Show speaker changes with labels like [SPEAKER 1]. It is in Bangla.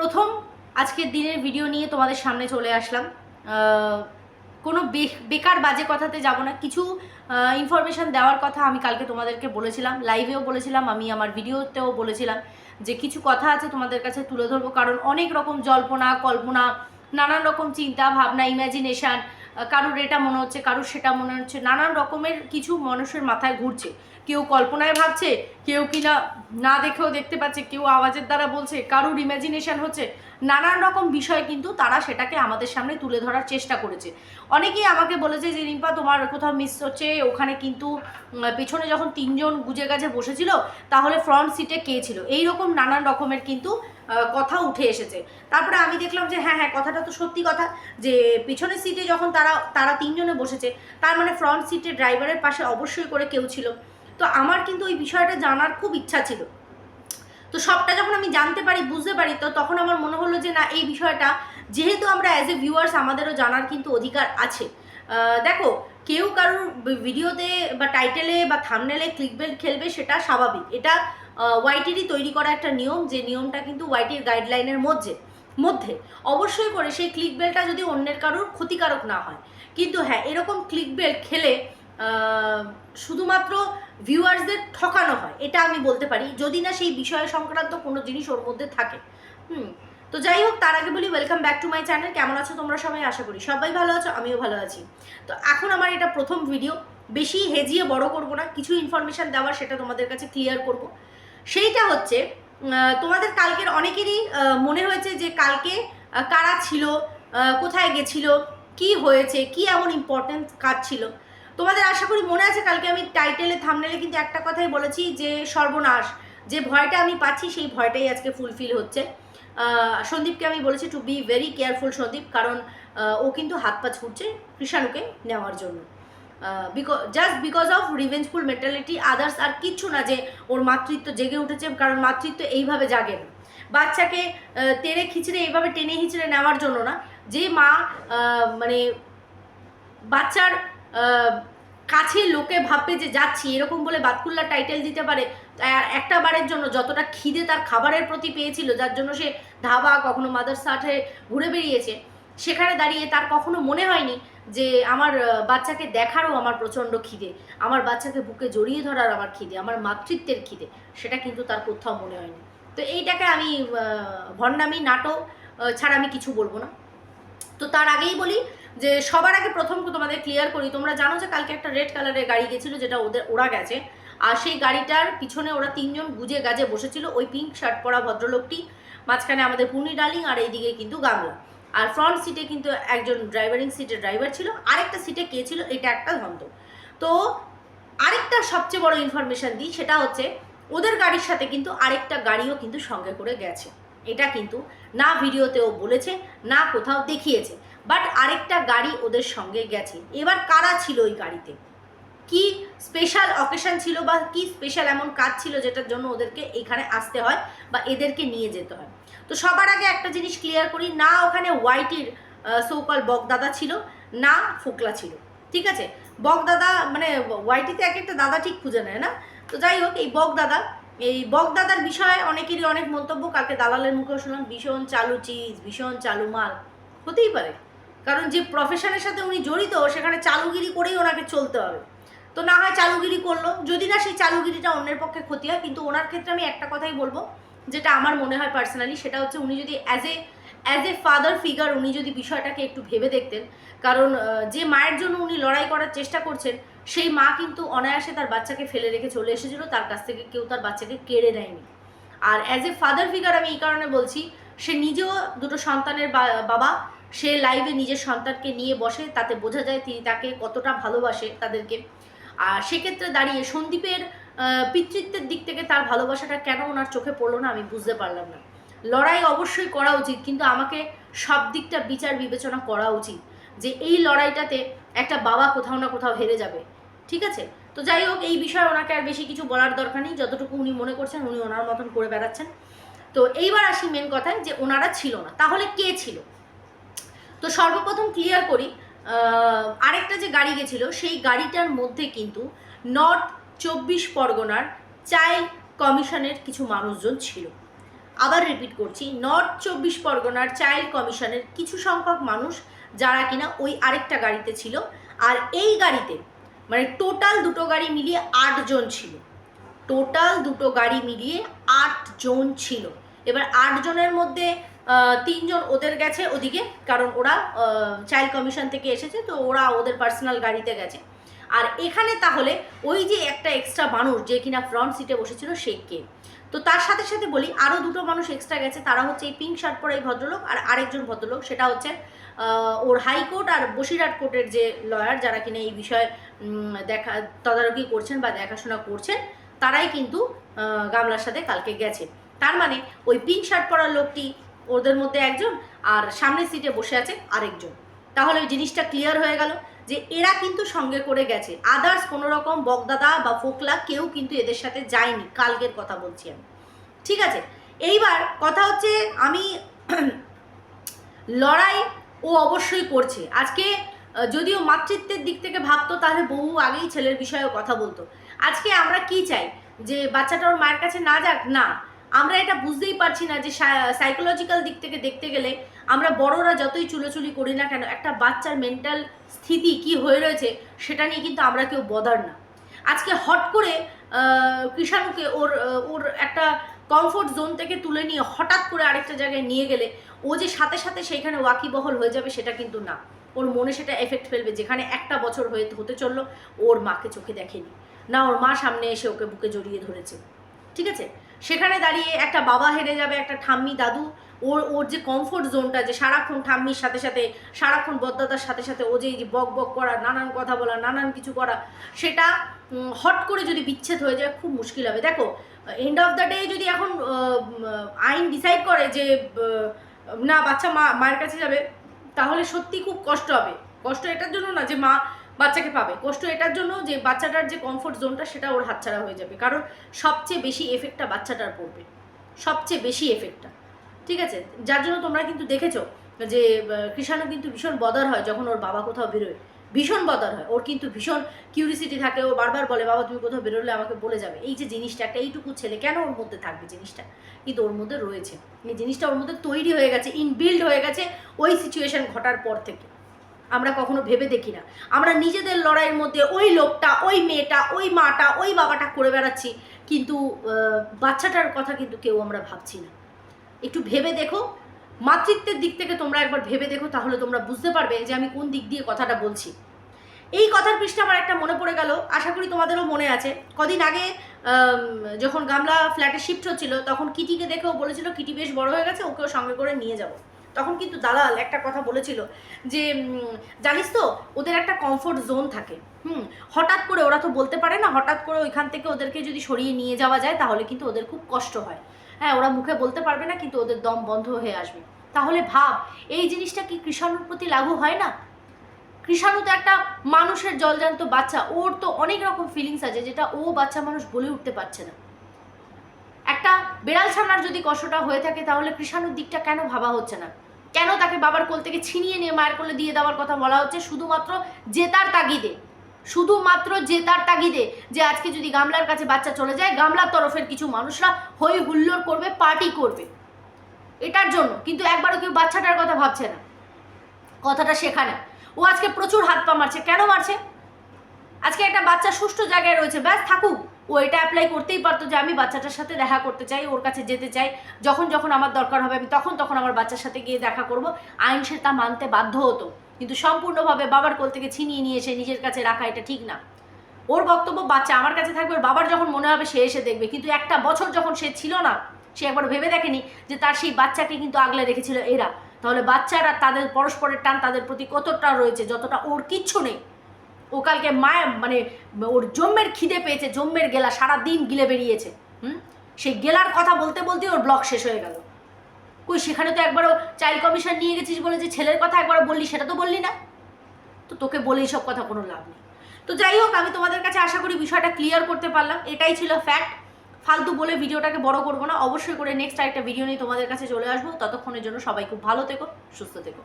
[SPEAKER 1] প্রথম আজকের দিনের ভিডিও নিয়ে তোমাদের সামনে চলে আসলাম। কোনো বেকার বাজে কথাতে যাব না, কিছু ইনফরমেশান দেওয়ার কথা আমি কালকে তোমাদেরকে বলেছিলাম, লাইভেও বলেছিলাম, আমি আমার ভিডিওতেও বলেছিলাম যে কিছু কথা আছে তোমাদের কাছে তুলে ধরবো। কারণ অনেক রকম জল্পনা কল্পনা, নানান রকম চিন্তা ভাবনা, ইম্যাজিনেশান, কারুর এটা মনে হচ্ছে, কারুর সেটা মনে হচ্ছে, নানান রকমের কিছু মানুষের মাথায় ঘুরছে। কেউ কল্পনায় ভাবছে, কেউ কিনা না দেখেও দেখতে পাচ্ছে, কেউ আওয়াজের দ্বারা বলছে, কারুর ইম্যাজিনেশান হচ্ছে, নানান রকম বিষয় কিন্তু তারা সেটাকে আমাদের সামনে তুলে ধরার চেষ্টা করেছে। অনেকেই আমাকে বলেছে যে রিম্পা তোমার কোথাও মিস হচ্ছে, ওখানে কিন্তু পেছনে যখন তিনজন গুজে গাজে বসেছিল তাহলে ফ্রন্ট সিটে কে ছিল, এইরকম নানান রকমের কিন্তু কথা উঠে এসেছে। তারপরে আমি দেখলাম যে হ্যাঁ হ্যাঁ, কথাটা তো সত্যি কথা, যে পিছনের সিটে যখন তারা তিনজনে বসেছে, তার মানে ফ্রন্ট সিটে ড্রাইভারের পাশে অবশ্যই করে কেউ ছিল। তো আমার কিন্তু ওই বিষয়টা জানার খুব ইচ্ছা ছিল। তো সবটা যখন আমি জানতে পারি, বুঝতে পারি, তো তখন আমার মনে হলো যে না, এই বিষয়টা যেহেতু আমরা অ্যাজ এ ভিউয়ার্স আমাদেরও জানার কিন্তু অধিকার আছে। দেখো, কেউ কারোর ভিডিওতে বা টাইটেলে বা থাম্বনেলে ক্লিকবেল খেলবে, সেটা স্বাভাবিক। এটা ওয়াইটিরই তৈরি করা একটা নিয়ম, যে নিয়মটা কিন্তু ওয়াইটির গাইডলাইনের মধ্যে অবশ্যই করে সেই ক্লিকবেলটা যদি অন্যের কারোর ক্ষতিকারক না হয়। কিন্তু হ্যাঁ, এরকম ক্লিকবেল খেলে শুধুমাত্র ভিউয়ার্সদের ঠকানো হয়, এটা আমি বলতে পারি, যদি না সেই বিষয় সংক্রান্ত কোনো জিনিস ওর মধ্যে থাকে। তো যাই হোক, তার আগে বলি welcome back to my channel. কেমন আছো তোমরা সবাই? আশা করি সবাই ভালো আছো, আমিও ভালো আছি। তো এখন আমার এটা প্রথম ভিডিও, বেশি হেজিয়ে বড় করব না, কিছু ইনফরমেশান দেওয়ার সেটা তোমাদের কাছে ক্লিয়ার করব। সেইটা হচ্ছে, তোমাদের কালকের অনেকেরই মনে হয়েছে যে কালকে কারা ছিল, কোথায় গেছিল, কি হয়েছে, কি এমন ইম্পর্টেন্ট কাজ ছিল। তোমাদের আশা করি মনে আছে, কালকে আমি টাইটেলে থাম্বনেলে কিন্তু একটা কথাই বলেছি যে সর্বনাশ, যে ভয়টা আমি পাচ্ছি সেই ভয়টাই আজকে ফুলফিল হচ্ছে। সন্দীপকে আমি বলেছি to be very careful Sandeep, কারণ ও কিন্তু হাত পা ছুটছে কৃষাণুকে নেওয়ার জন্য, just because of revengeful mentality, others আর কিচ্ছু না, যে ওর মাতৃত্ব জেগে উঠেছে। কারণ মাতৃত্ব এইভাবে জাগে না, বাচ্চাকে টেনে খিচড়ে এইভাবে টেনে হিচড়ে নেওয়ার জন্য না। যে মা মানে বাচ্চার কাছে লোকে ভাববে যে যাচ্ছি, এরকম বলে বাতকুল্লা টাইটেল দিতে পারে। একটা বারের জন্য যতটা খিদে তার খাবারের প্রতি পেয়েছিল, যার জন্য সে ধাবা, কখনো মাদারসাটে ঘুরে বেরিয়েছে, সেখানে দাঁড়িয়ে তার কখনো মনে হয়নি যে আমার বাচ্চাকে দেখারও আমার প্রচণ্ড খিদে, আমার বাচ্চাকে বুকে জড়িয়ে ধরার আমার খিদে, আমার মাতৃত্বের খিদে, সেটা কিন্তু তার কোথাও মনে হয়নি। তো এইটাকে আমি ভণ্ডামি নাটক ছাড়া আমি কিছু বলবো না। তো তার আগেই বলি যে সবার আগে প্রথম তোমাদের ক্লিয়ার করি, তোমরা জানো যে কালকে একটা রেড কালারের গাড়ি গেছিলো, যেটা ওরা গেছে, আর সেই গাড়িটার পিছনে ওরা তিনজন গুজে গাজে বসেছিল। ওই পিঙ্ক শার্ট পরা ভদ্রলোকটি, মাঝখানে আমাদের পুনি ডার্লিং, আর এইদিকে কিন্তু গামলা, আর ফ্রন্ট সিটে কিন্তু একজন ড্রাইভারিং সিটের ড্রাইভার ছিল, আরেকটা সিটে কে ছিল এটা একটা ধন্দ। তো আরেকটা সবচেয়ে বড় ইনফরমেশান দিই, সেটা হচ্ছে ওদের গাড়ির সাথে কিন্তু আরেকটা গাড়িও কিন্তু সঙ্গে করে গেছে। এটা কিন্তু না ভিডিওতেও বলেছে, না কোথাও দেখিয়েছে, বাট আরেকটা গাড়ি ওদের সঙ্গে গেছে। এবার কারা ছিল ওই গাড়িতে, কি স্পেশাল অকেশন ছিল, বা কি স্পেশাল এমন কাজ ছিল যেটার জন্য ওদেরকে এখানে আসতে হয় বা এদেরকে নিয়ে যেতে হয়। তো সবার আগে একটা জিনিস ক্লিয়ার করি, না ওখানে ওয়াইটির সৌকল বকদাদা ছিল, না ফোকলা ছিল, ঠিক আছে? বকদাদা মানে ওয়াইটিতে এক একটা দাদা ঠিক খুঁজে নেয় না। তো যাই হোক, এই বকদাদার বিষয়ে অনেকেরই অনেক মন্তব্য, কালকে দালালের মুখেও শুনলাম ভীষণ চালু চিজ, ভীষণ চালু মাল। হতেই পারে, কারণ যে প্রফেশনের সাথে উনি জড়িত, সেখানে চালুগিরি করেই ওনাকে চলতে হবে। তো না হয় চালুগিরি করলো, যদি না সেই চালুগিরিটা অন্যের পক্ষে ক্ষতি হয়। কিন্তু ওনার ক্ষেত্রে আমি একটা কথাই বলবো, যেটা আমার মনে হয় পার্সোনালি, সেটা হচ্ছে উনি যদি অ্যাজ এ ফাদার ফিগার উনি যদি বিষয়টাকে একটু ভেবে দেখতেন। কারণ যে মায়ের জন্য উনি লড়াই করার চেষ্টা করছেন, সেই মা কিন্তু অনায়াসে তার বাচ্চাকে ফেলে রেখে চলে এসেছিল, তার কাছ থেকে কেউ তার বাচ্চাকে কেড়ে নেয়নি। আর অ্যাজ এ ফাদার ফিগার আমি এই কারণে বলছি, সে নিজেও দুটো সন্তানের বাবা, সে লাইভে নিজের সন্তানকে নিয়ে বসে, তাতে বোঝা যায় তিনি তাকে কতটা ভালোবাসে তাদেরকে। আর সেক্ষেত্রে দাঁড়িয়ে সন্দীপের পিতৃত্বের দিক থেকে তার ভালোবাসাটা কেন ওনার চোখে পড়লো না, আমি বুঝতে পারলাম না। লড়াই অবশ্যই করা উচিত, কিন্তু আমাকে সব দিকটা বিচার বিবেচনা করা উচিত, যে এই লড়াইটাতে একটা বাবা কোথাও না কোথাও হেরে যাবে, ঠিক আছে? তো যাই হোক, এই বিষয়ে ওনাকে আর বেশি কিছু বলার দরকার নেই, যতটুকু উনি মনে করছেন উনি ওনার মতন করে বেড়াচ্ছেন। তো এইবার আসি মেন কথায়, যে ওনারা ছিল না, তাহলে কে ছিল? তো সর্বপ্রথম ক্লিয়ার করি, আরেকটা যে গাড়ি গেছিলো, সেই গাড়িটার মধ্যে কিন্তু নর্থ 24 পরগনার চাইল্ড কমিশনের কিছু মানুষজন ছিল। আবার রিপিট করছি, নর্থ 24 পরগনার চাইল্ড কমিশনের কিছু সংখ্যক মানুষ যারা কিনা ওই আরেকটা গাড়িতে ছিল, আর এই গাড়িতে মানে টোটাল দুটো গাড়ি মিলিয়ে 8 জন ছিল। টোটাল দুটো গাড়ি মিলিয়ে 8 জন ছিল। এবার 8 জনের মধ্যে 3 জন ওদের গেছে ওদিকে, কারণ ওরা চাইল্ড কমিশন থেকে এসেছে, তো ওরা ওদের পার্সোনাল গাড়িতে গেছে। আর এখানে তাহলে ওই যে একটা এক্সট্রা মানুষ যে কিনা ফ্রন্ট সিটে বসেছিল সে কে? তো তার সাথে সাথে বলি আরও দুটো মানুষ এক্সট্রা গেছে, তারা হচ্ছে এই পিঙ্ক শার্ট পরা এই ভদ্রলোক আর আরেকজন ভদ্রলোক, সেটা হচ্ছে ওর হাইকোর্ট আর বসিরহাট কোর্টের যে লয়ার যারা কিনা এই বিষয়ে তদারকি করছেন বা দেখাশোনা করছেন, তারাই কিন্তু গামলার সাথে কালকে গেছে। তার মানে ওই পিঙ্ক শার্ট পরা লোকটি ওদের মধ্যে একজন, আর সামনের সিটে বসে আছে আরেকজন। তাহলে ওই জিনিসটা ক্লিয়ার হয়ে গেল যে এরা কিন্তু সঙ্গে করে গেছে, আদার্স কোনো রকম বকদাদা বা ফোকলা কেউ কিন্তু এদের সাথে যায়নি, কালকের কথা বলছি আমি, ঠিক আছে? এইবার কথা হচ্ছে আমি লড়াই ও অবশ্যই করছে। আজকে যদিও মাতৃত্বের দিক থেকে ভাবতো তাহলে বহু আগেই ছেলের বিষয়েও কথা বলতো। আজকে আমরা কি চাই যে বাচ্চাটা ওর মায়ের কাছে না যাক? না, আমরা এটা বুঝতেই পারছি না যে সাইকোলজিক্যাল দিক থেকে দেখতে গেলে আমরা বড়রা যতই চুলোচুলি করি না কেন, একটা বাচ্চার মেন্টাল স্থিতি কি হয়ে রয়েছে সেটা নিয়ে কিন্তু আমরা কেউ বদার না। আজকে হট করে কৃষাণুকে ওর একটা কমফোর্ট জোন থেকে তুলে নিয়ে হঠাৎ করে আরেকটা জায়গায় নিয়ে গেলে ও যে সাথে সাথে সেইখানে ওয়াকিবহল হয়ে যাবে সেটা কিন্তু না। ওর মনে সেটা এফেক্ট ফেলবে। যেখানে একটা বছর হতে চললো ওর মাকে চোখে দেখেনি, না ওর মা সামনে এসে ওকে বুকে জড়িয়ে ধরেছে, ঠিক আছে? সেখানে দাঁড়িয়ে একটা বাবা হেরে যাবে, একটা ঠাম্মি দাদু, ওর যে কমফোর্ট জোনটা, যে সারাক্ষণ ঠাম্মির সাথে সাথে সারাক্ষণ বদ্দাদার সাথে সাথে ও যে এই যে বক বক করা, নানান কথা বলা, নানান কিছু করা, সেটা হট করে যদি বিচ্ছেদ হয়ে যায় খুব মুশকিল হবে। দেখো, এন্ড অফ দ্য ডে যদি এখন আইন ডিসাইড করে যে না বাচ্চা মায়ের কাছে যাবে, তাহলে সত্যি খুব কষ্ট হবে। কষ্ট এটার জন্য না যে মা বাচ্চাকে পাবে, কষ্ট এটার জন্য যে বাচ্চাটার যে কমফোর্ট জোনটা সেটা ওর হাতছাড়া হয়ে যাবে। কারণ সবচেয়ে বেশি এফেক্টটা বাচ্চাটার পড়বে, সবচেয়ে বেশি এফেক্টটা, ঠিক আছে? যার জন্য তোমরা কিন্তু দেখেছো যে কৃষাণু কিন্তু ভীষণ বদার হয় যখন ওর বাবা কোথাও বেরোয়, ভীষণ বদার হয়। ওর কিন্তু ভীষণ কিউরিসিটি থাকে, ও বারবার বলে বাবা তুমি কোথাও বেরোলে আমাকে বলে যাবে। এই যে জিনিসটা, একটা এইটুকু ছেলে কেন ওর মধ্যে থাকবে জিনিসটা, কিন্তু ওর মধ্যে রয়েছে। এই জিনিসটা ওর মধ্যে তৈরি হয়ে গেছে, ইনবিল্ড হয়ে গেছে ওই সিচুয়েশন ঘটার পর থেকে। আমরা কখনো ভেবে দেখি না, আমরা নিজেদের লড়াইয়ের মধ্যে ওই লোকটা, ওই মেয়েটা, ওই মাটা, ওই বাবাটা করে বেড়াচ্ছি, কিন্তু বাচ্চাটার কথা কিন্তু কেউ আমরা ভাবছি না। একটু ভেবে দেখো, মাতৃত্বের দিক থেকে তোমরা একবার ভেবে দেখো, তাহলে তোমরা বুঝতে পারবে যে আমি কোন দিক দিয়ে কথাটা বলছি। এই কথার পৃষ্ঠে আমার একটা মনে পড়ে গেল, আশা করি তোমাদেরও মনে আছে। কদিন আগে যখন গামলা ফ্ল্যাটে শিফট হচ্ছিল, তখন কিটিকে দেখেও বলেছিল কিটি বেশ বড় হয়ে গেছে, ওকেও সঙ্গে করে নিয়ে যাব। তখন কিন্তু দালাল একটা কথা বলেছিল যে জানিস তো ওদের একটা কমফোর্ট জোন থাকে, হঠাৎ করে ওরা তো বলতে পারে না, হঠাৎ করে ওইখান থেকে ওদেরকে যদি সরিয়ে নিয়ে যাওয়া যায় তাহলে কিন্তু ওদের খুব কষ্ট হয়। হ্যাঁ, ওরা মুখে বলতে পারবে না, কিন্তু ওদের দম বন্ধ হয়ে আসবে। তাহলে ভাব, এই জিনিসটা কি কৃষাণুর প্রতি লাগু হয় না? কৃষাণু তো একটা মানুষের জলজান্ত বাচ্চা, ওর তো অনেক রকম ফিলিংস আছে যেটা ও বাচ্চা মানুষ বলে উঠতে পারছে না। একটা বেড়াল ছানার যদি কষ্টটা হয়ে থাকে, তাহলে কৃষাণুর দিকটা কেন ভাবা হচ্ছে না? কেন তাকে বাবার কোল থেকে ছিনিয়ে নিয়ে মায়ের কোলে দিয়ে দেওয়ার কথা বলা হচ্ছে? শুধুমাত্র জেতার তাগিদে, শুধুমাত্র জেতার তাগিদে, যে আজকে যদি গামলার কাছে বাচ্চা চলে যায়, গামলার তরফের কিছু মানুষরা হই হুল্লোড় করবে, পার্টি করবে, এটার জন্য। কিন্তু একবারও কেউ বাচ্চাটার কথা ভাবছে না। কথাটা সেখানে। ও আজকে প্রচুর হাত পা মারছে। কেন মারছে? আজকে একটা বাচ্চা সুষ্ঠু জায়গায় রয়েছে, ব্যাস থাকুক। ও এটা অ্যাপ্লাই করতেই পারতো যে আমি বাচ্চাটার সাথে দেখা করতে চাই, ওর কাছে যেতে চাই, যখন যখন আমার দরকার হবে আমি তখন আমার বাচ্চার সাথে গিয়ে দেখা করব। আইন সে তা মানতে বাধ্য হতো, কিন্তু সম্পূর্ণভাবে বাবার কোল থেকে ছিনিয়ে নিয়ে এসে নিজের কাছে রাখা এটা ঠিক না। ওর বক্তব্য বাচ্চা আমার কাছে থাকবে, ওর বাবার যখন মনে হবে সে এসে দেখবে। কিন্তু একটা বছর যখন সে ছিল না, সে একবার ভেবে দেখেনি যে তার সেই বাচ্চাকে কিন্তু আগলে রেখেছিল এরা। তাহলে বাচ্চারা তাদের পরস্পরের টান তাদের প্রতি কতটা রয়েছে, যতটা ওর কিচ্ছু নেই। ও কালকে মায়ের মানে ওর জম্মের খিদে পেয়েছে, জম্মের গেলা সারাদিন গিলে বেরিয়েছে। সেই গেলার কথা বলতে বলতে ওর ব্লক শেষ হয়ে গেল। কই সেখানে তো একবারও চাইল্ড কমিশন নিয়ে গেছিস বলে যে ছেলের কথা একবারও বললি, সেটা তো বললি না। তো তোকে বলে এইসব কথা কোনো লাভ নেই। তো যাই হোক, আমি তোমাদের কাছে আশা করি বিষয়টা ক্লিয়ার করতে পারলাম। এটাই ছিল ফ্যাক্ট। ফালতু বলে ভিডিওটাকে বড় করবো না। অবশ্যই করে নেক্সট আরেকটা ভিডিও নিয়ে তোমাদের কাছে চলে আসবো। ততক্ষণের জন্য সবাই খুব ভালো থেকো, সুস্থ থেকো।